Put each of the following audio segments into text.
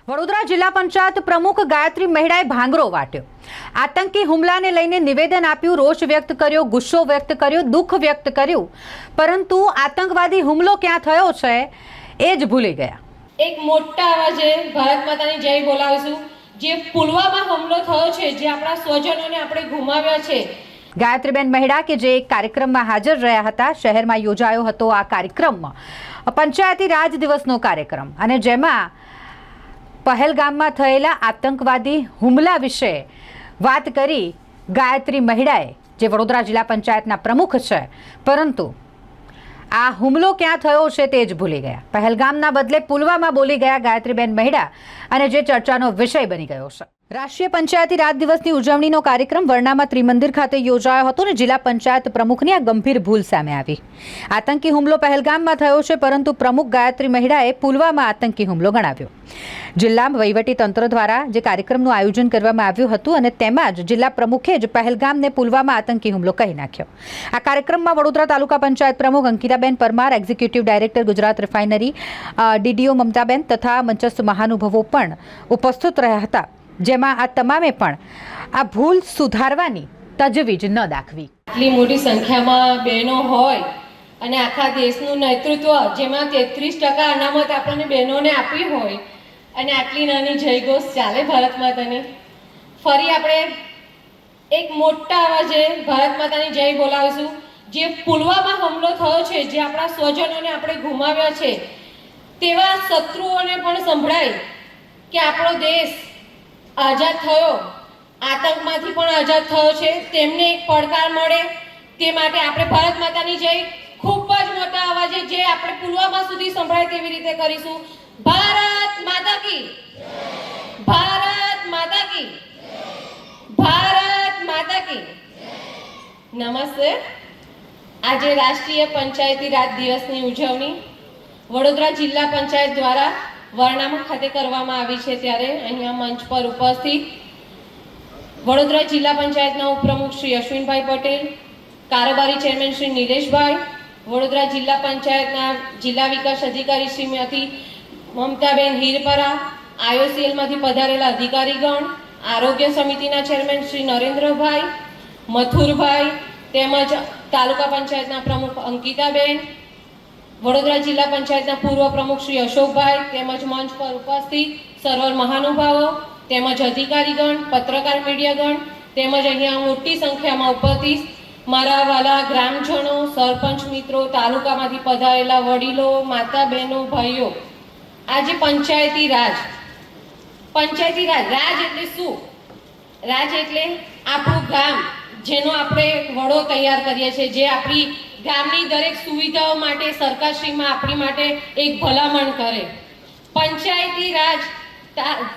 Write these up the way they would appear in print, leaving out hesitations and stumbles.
વડોદરા જિલ્લા પંચાયત પ્રમુખ ગાયત્રી મહેડાએ ભાંગરો વાટ્યો। આતંકી હુમલાને લઈને નિવેદન આપ્યું, રોષ વ્યક્ત કર્યો, ગુસ્સો વ્યક્ત કર્યો, દુઃખ વ્યક્ત કર્યું, પરંતુ આતંકવાદી હુમલો ક્યાં થયો છે એ જ ભૂલી ગયા। એક મોટા અવાજે ભારત માતાની જય બોલાવીશું। જે પુલવામા હુમલો થયો છે, જે આપણા સ્વજનોને આપણે ગુમાવ્યા છે। ગાયત્રીબેન મહેડા કે જે એક કાર્યક્રમમાં હાજર રહ્યા હતા, શહેરમાં યોજાયો હતો આ કાર્યક્રમમાં પંચાયતી રાજ દિવસનો કાર્યક્રમ, અને જેમાં પહેલગામમાં થયેલા આતંકવાદી હુમલા વિશે વાત કરી ગાયત્રી મહેડાએ, જે વડોદરા જિલ્લા પંચાયતના પ્રમુખ છે, પરંતુ આ હુમલો ક્યાં થયો છે તે જ ભૂલી ગયા। પહેલગામના બદલે પુલવામા બોલી ગયા ગાયત્રીબેન મહેડા, અને જે ચર્ચાનો વિષય બની ગયો છે। રાષ્ટ્રીય પંચાયતી રાજ દિવસની ઉજવણીનો કાર્યક્રમ વરણામાં ત્રિમંદિર ખાતે યોજાયો હતો, અને જિલ્લા પંચાયત પ્રમુખની આ ગંભીર ભૂલ સામે આવી। આતંકી હુમલો પહેલગામમાં થયો છે, પરંતુ પ્રમુખ ગાયત્રી મહેડાએ પુલવામા આતંકી હુમલો ગણાવ્યો। જિલ્લા વહીવટી તંત્ર દ્વારા જે કાર્યક્રમનું આયોજન કરવામાં આવ્યું હતું, અને તેમાં જ જિલ્લા પ્રમુખે જ પહેલગામને પુલવામા આતંકી હુમલો કહી નાખ્યો। આ કાર્યક્રમમાં વડોદરા તાલુકા પંચાયત પ્રમુખ Ankitaben Parmar, executive director Gujarat refinery DDO Mamtaben તથા મંચસ્થ મહાનુભાવો પણ ઉપસ્થિત રહ્યા હતા, જેમાં આ તમામે પણ આ ભૂલ સુધારવાની તજવીજ ન દાખવી। આટલી મોટી સંખ્યામાં બહેનો હોય અને આખા દેશનું નેતૃત્વ, જેમાં 33% અનામત આપણને બહેનોને આપી હોય, અને આટલી નાની જયઘોષ ચાલે ભારત માતાની। ફરી આપણે એક મોટા અવાજે ભારત માતાની જય બોલાવીશું। જે પુલવામા હુમલો થયો છે, જે આપણા સ્વજનોને આપણે ગુમાવ્યા છે, તેવા શત્રુઓને પણ સંભળાય કે આપણો દેશ આઝાદ થયો, આતંકમાંથી પણ આઝાદ થયો છે, તેમને એક પડકાર મળે તે માટે આપણે ભારત માતાની જય ખૂબ જ મોટા અવાજે, જે આપણે પુલવામા સુધી સંભળાય તેવી રીતે કરીશું। ભારત માતા કી, ભારત માતા કી, ભારત માતા કી। નમસ્તે। આજે રાષ્ટ્રીય પંચાયતી રાજ દિવસની ઉજવણી વડોદરા જિલ્લા પંચાયત દ્વારા વરણામા ખાતે કરવામાં આવી છે, ત્યારે અહીંયા મંચ પર ઉપસ્થિત વડોદરા જિલ્લા પંચાયતના ઉપપ્રમુખ શ્રી અશ્વિનભાઈ પટેલ, કારોબારી ચેરમેન શ્રી નિલેશભાઈ, વડોદરા જિલ્લા પંચાયતના જિલ્લા વિકાસ અધિકારી શ્રીમતી મમતાબેન હીરપરા, આઈઓસીએલમાંથી પધારેલા અધિકારીગણ, આરોગ્ય સમિતિના ચેરમેન શ્રી નરેન્દ્રભાઈ, મથુરભાઈ, તેમજ તાલુકા પંચાયતના પ્રમુખ અંકિતાબેન, વડોદરા જિલ્લા પંચાયતના પૂર્વ પ્રમુખ શ્રી અશોકભાઈ, તેમજ મંચ પર ઉપસ્થિત સર્વ મહાનુભાવો, તેમજ અધિકારીગણ, પત્રકાર મીડિયાગણ, તેમજ અહીંયા મોટી સંખ્યામાં ઉપસ્થિત મારા વાલા ગ્રામજનો, સરપંચ મિત્રો, તાલુકામાંથી પધારેલા વડીલો, માતા બહેનો, ભાઈઓ, આજે પંચાયતી રાજ એટલે શું? રાજ એટલે આપણું ગામ, જેનો આપણે વડો તૈયાર કરીએ છીએ, જે આપણી ગામની દરેક સુવિધાઓ માટે સરકારશ્રીમાં આપણી માટે એક ભલામણ કરે। પંચાયતી રાજ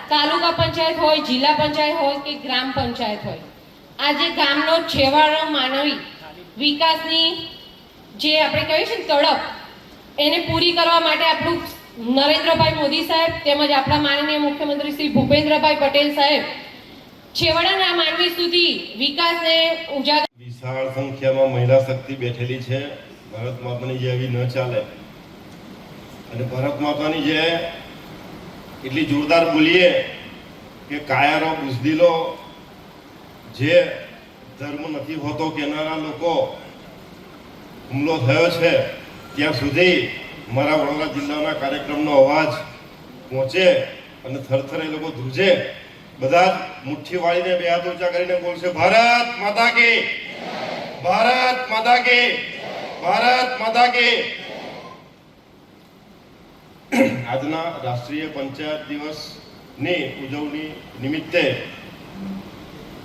તાલુકા પંચાયત હોય, જિલ્લા પંચાયત હોય કે ગ્રામ પંચાયત હોય, આજે ગામનો છેવાડો માનવી વિકાસની જે આપણે કહીએ છીએ તડપ, એને પૂરી કરવા માટે આપણું નરેન્દ્રભાઈ મોદી સાહેબ, તેમજ આપણા માનનીય મુખ્યમંત્રી શ્રી ભૂપેન્દ્રભાઈ પટેલ સાહેબ છેવાડાના માનવી સુધી વિકાસને ઉજાગર। વિશાળ સંખ્યામાં મહિલા શક્તિ બેઠેલી છે। ભારત માતાની જે આવી ન ચાલે, અને ભારત માતાની જે એટલી જોરદાર બોલીએ કે કાયરો બુઝદિલો, જે ધર્મ નથી હોતો કેનારા લોકો હુમલો થયો છે, ત્યાં સુધી મારા વડોદરા જિલ્લાના કાર્યક્રમનો અવાજ પહોંચે અને થરથર એ લોકો ધ્રુજે। બધા જ મુઠ્ઠી વાળીને બે હાથ ઊંચા કરીને બોલશે, ભારત માતા કી, ભારત માતા કી, ભારત માતા કી। આજના રાષ્ટ્રીય પંચાયત દિવસની ઉજવણી નિમિત્તે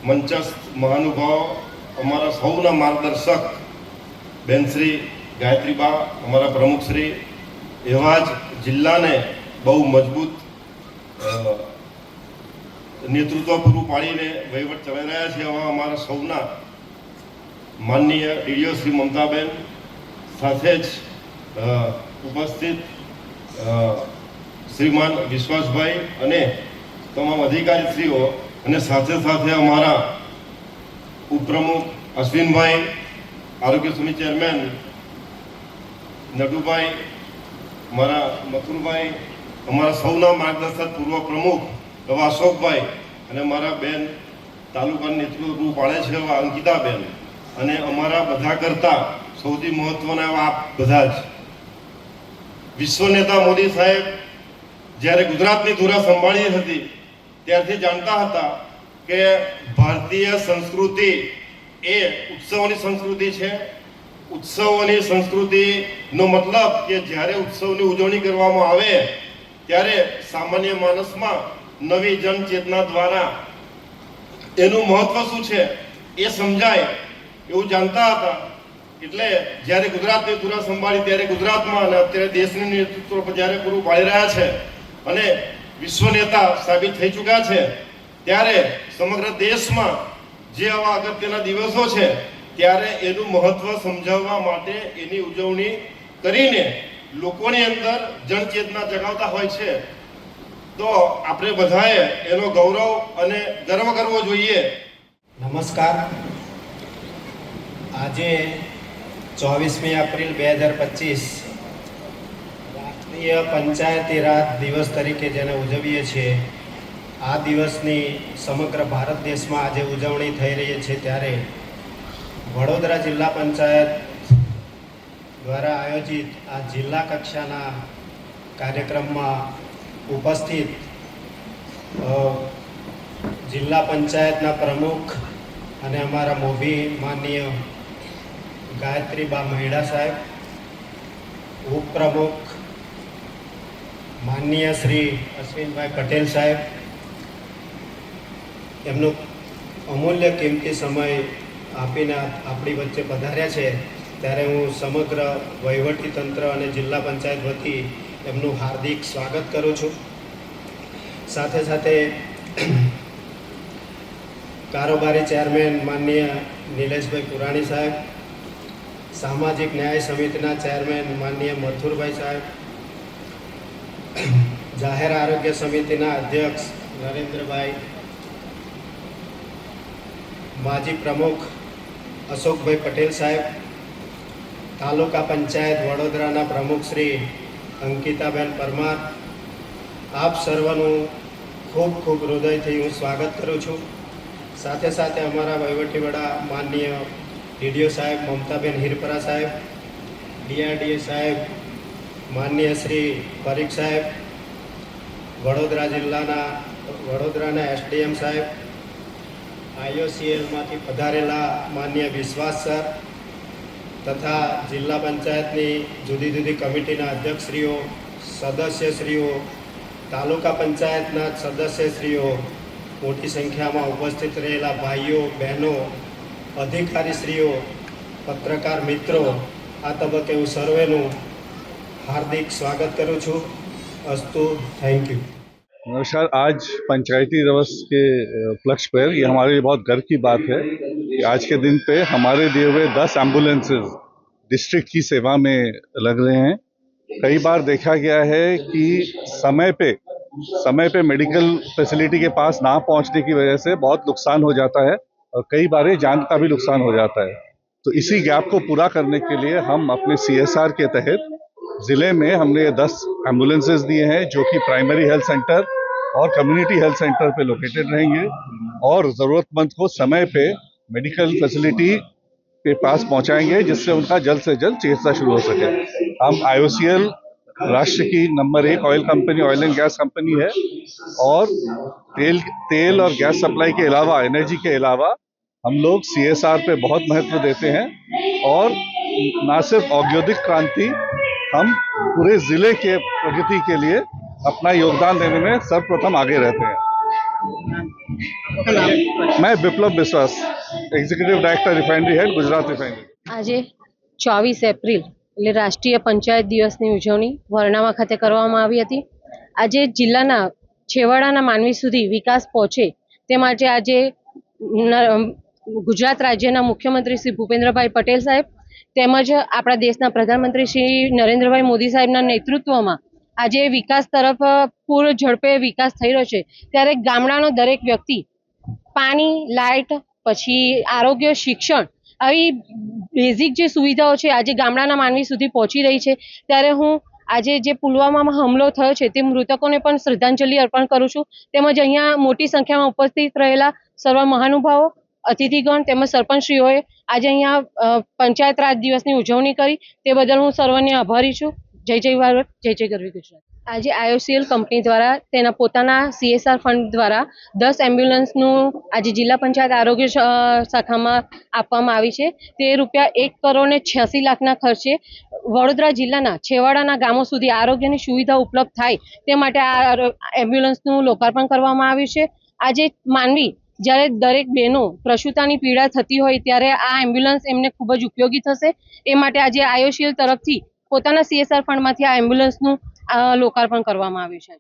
મંચસ્થ મહાનુભાવો, અમારા સૌના માર્ગદર્શક બેનશ્રી ગાયત્રીબા, અમારા પ્રમુખશ્રી, એવા જ જિલ્લાને બહુ મજબૂત નેતૃત્વ પૂરું પાડીને વહીવટ ચલાવી રહ્યા છે એવા અમારા સૌના માનનીય ડીડીઓ શ્રી મમતાબેન, સાથે જ ઉપસ્થિત શ્રીમાન વિશ્વાસભાઈ અને તમામ અધિકારીશ્રીઓ, અને સાથે સાથે અમારા ઉપપ્રમુખ અશ્વિનભાઈ, આરોગ્ય સમિતિ ચેરમેન નટુભાઈ, મારા મથુરભાઈ, અમારા સૌના માર્ગદર્શક પૂર્વ પ્રમુખ એવા અશોકભાઈ અને મારા બેન તાલુકાનું નેતૃત્વ પાડે છે એવા અંકિતાબેન અને અમારા બધા કરતા સૌથી મહત્વના એવા આપ બધા જ વિશ્વ નેતા મોદી સાહેબ જ્યારે ગુજરાતની ધુરા સંભાળી હતી ત્યારથી જાણતા હતા કે ભારતીય સંસ્કૃતિ એ ઉત્સવોની સંસ્કૃતિ છે. ઉત્સવોની સંસ્કૃતિનો મતલબ કે જ્યારે ઉત્સવની ઉજવણી કરવામાં આવે ત્યારે સામાન્ય માણસમાં નવી જનચેતના દ્વારા એનું મહત્વ શું છે એ સમજાય એવું જાણતા હતા. એટલે જ્યારે ગુજરાતની ધુરા સંભાળી ત્યારે ગુજરાતમાં અને અત્યારે દેશનું નેતૃત્વ જ્યારે પૂરું પાડી રહ્યા છે અને વિશ્વ નેતા સાબિત થઈ ચૂક્યા છે ત્યારે સમગ્ર દેશમાં જે આવા અગત્યના દિવસો છે ત્યારે એનું મહત્વ સમજાવવા માટે એની ઉજવણી કરીને લોકોની અંદર જનચેતના જગાવતા હોય છે. તો આપણે બધાએ એનો ગૌરવ અને ગર્વ કરવો જોઈએ. નમસ્કાર. આજે 24મી એપ્રિલ 2025 રાષ્ટ્રીય પંચાયતી રાજ દિવસ તરીકે જેને ઉજવીએ છીએ, આ દિવસની સમગ્ર ભારત દેશમાં આજે ઉજવણી થઈ રહી છે. ત્યારે વડોદરા જિલ્લા પંચાયત દ્વારા આયોજિત આ જિલ્લા કક્ષાના કાર્યક્રમમાં ઉપસ્થિત જિલ્લા પંચાયતના પ્રમુખ અને અમારા મોભી માનનીય ગાયત્રીબા મહેડા સાહેબ, ઉપપ્રમુખ માનનીય શ્રી અશ્વિનભાઈ પટેલ સાહેબ, એમનો અમૂલ્ય કિંમતી સમય આપીને આપણી વચ્ચે પધાર્યા છે. ત્યારે હું સમગ્ર વહીવટીતંત્ર અને જિલ્લા પંચાયત વતી એમનું હાર્દિક સ્વાગત કરું છું. સાથે સાથે કારોબારી ચેરમેન માનનીય નિલેશભાઈ પુરાણી સાહેબ, સામાજિક ન્યાય સમિતિના ચેરમેન માનનીય મથુરભાઈ સાહેબ, જાહેર આરોગ્ય સમિતિના અધ્યક્ષ નરેન્દ્રભાઈ, માજી પ્રમુખ અશોકભાઈ પટેલ સાહેબ, તાલુકા પંચાયત વડોદરાના પ્રમુખ શ્રી અંકિતાબેન પરમાર, આપ સર્વનું ખૂબ ખૂબ હૃદયથી હું સ્વાગત કરું છું. સાથે સાથે અમારા વહીવટી વડા માનનીય ડીડીઓ સાહેબ મમતાબેન હિરપરા સાહેબ, ડીઆરડીએ સાહેબ માનનીય શ્રી પરીખ સાહેબ, વડોદરાના એસડીએમ સાહેબ, આઈઓસીએલમાંથી પધારેલા માનનીય વિશ્વાસ સર તથા જિલ્લા પંચાયતની જુદી જુદી કમિટીના અધ્યક્ષશ્રીઓ, સદસ્યશ્રીઓ, તાલુકા પંચાયતના સદસ્યશ્રીઓ, મોટી સંખ્યામાં ઉપસ્થિત રહેલા ભાઈઓ બહેનો, અધિકારીશ્રીઓ, પત્રકાર મિત્રો, આ તબક્કે હું સર્વેનું हार्दिक स्वागत करूँ छूँ. अस्तु. Thank you. नमस्कार. आज पंचायती दिवस के उपलक्ष्य पर ये हमारे लिए बहुत गर्व की बात है कि आज के दिन पे हमारे दिए हुए 10 एम्बुलेंसेज डिस्ट्रिक्ट की सेवा में लग रहे हैं. कई बार देखा गया है कि समय पे मेडिकल फैसिलिटी के पास ना पहुंचने की वजह से बहुत नुकसान हो जाता है और कई बार जान का भी नुकसान हो जाता है. तो इसी गैप को पूरा करने के लिए हम अपने CSR के तहत ज़िले में हमने 10 एम्बुलेंसेज दिए हैं जो कि प्राइमरी हेल्थ सेंटर और कम्युनिटी हेल्थ सेंटर पे लोकेटेड रहेंगे और ज़रूरतमंद को समय पे मेडिकल फैसिलिटी के पास पहुंचाएंगे जिससे उनका जल्द से जल्द चिकित्सा शुरू हो सके. हम IOCL राष्ट्र की number 1 oil company, oil and gas company है और तेल और गैस सप्लाई के अलावा, एनर्जी के अलावा हम लोग CSR पे बहुत महत्व देते हैं और न सिर्फ औद्योगिक क्रांति, हम पूरे ज़िले के प्रगति के लिए अपना योगदान देने में सर्वप्रथम आगे रहते हैं. मैं विप्लव विश्वास, executive director refinery head, Gujarat refinery. આજે 24 એપ્રિલ એટલે રાષ્ટ્રીય પંચાયત દિવસની ઉજવણી વરણાવા ખાતે કરવામાં આવી હતી. આજે જિલ્લાના છેવાડાના માનવી સુધી વિકાસ પહોંચે તે માટે આજે ગુજરાત રાજ્યના મુખ્યમંત્રી શ્રી ભૂપેન્દ્રભાઈ પટેલ સાહેબ તેમજ આપણા દેશના પ્રધાનમંત્રી શ્રી નરેન્દ્રભાઈ મોદી સાહેબના નેતૃત્વમાં આજે વિકાસ તરફ પૂર્ણ ઝડપે વિકાસ થઈ રહ્યો છે. ત્યારે ગામડાનો દરેક વ્યક્તિ પાણી, લાઇટ, પછી આરોગ્ય, શિક્ષણ આવી બેઝિક જે સુવિધાઓ છે આજે ગામડાના માનવી સુધી પહોંચી રહી છે. ત્યારે હું આજે જે પુલવામામાં હુમલો થયો છે તે મૃતકોને પણ શ્રદ્ધાંજલિ અર્પણ કરું છું. તેમજ અહીંયા મોટી સંખ્યામાં ઉપસ્થિત રહેલા સર્વ મહાનુભાવો, અતિથિગણ તેમજ સરપંચશ્રીઓએ આજે અહીંયા પંચાયત રાજ દિવસની ઉજવણી કરી, તે બદલ હું સર્વને આભારી છું. જય જય ભારત, જય જય ગરવી ગુજરાત. આજે IOCL કંપની દ્વારા તેના પોતાના CSR ફંડ દ્વારા 10 એમ્બ્યુલન્સનું આજે જિલ્લા પંચાયત આરોગ્ય શાખામાં આપવામાં આવી છે. તે ₹1,86,00,000ના ખર્ચે વડોદરા જિલ્લાના છેવાડાના ગામો સુધી આરોગ્યની સુવિધા ઉપલબ્ધ થાય તે માટે આ એમ્બ્યુલન્સનું લોકાર્પણ કરવામાં આવ્યું છે. આજે માનવી જ્યારે દરેક બહેનો પ્રસૂતાની પીડા થતી હોય ત્યારે આ એમ્બ્યુલન્સ એમને ખૂબ જ ઉપયોગી થશે. એ માટે આજે IOCL તરફથી પોતાના CSR ફંડમાંથી આ એમ્બ્યુલન્સનું લોકાર્પણ કરવામાં આવ્યું છે.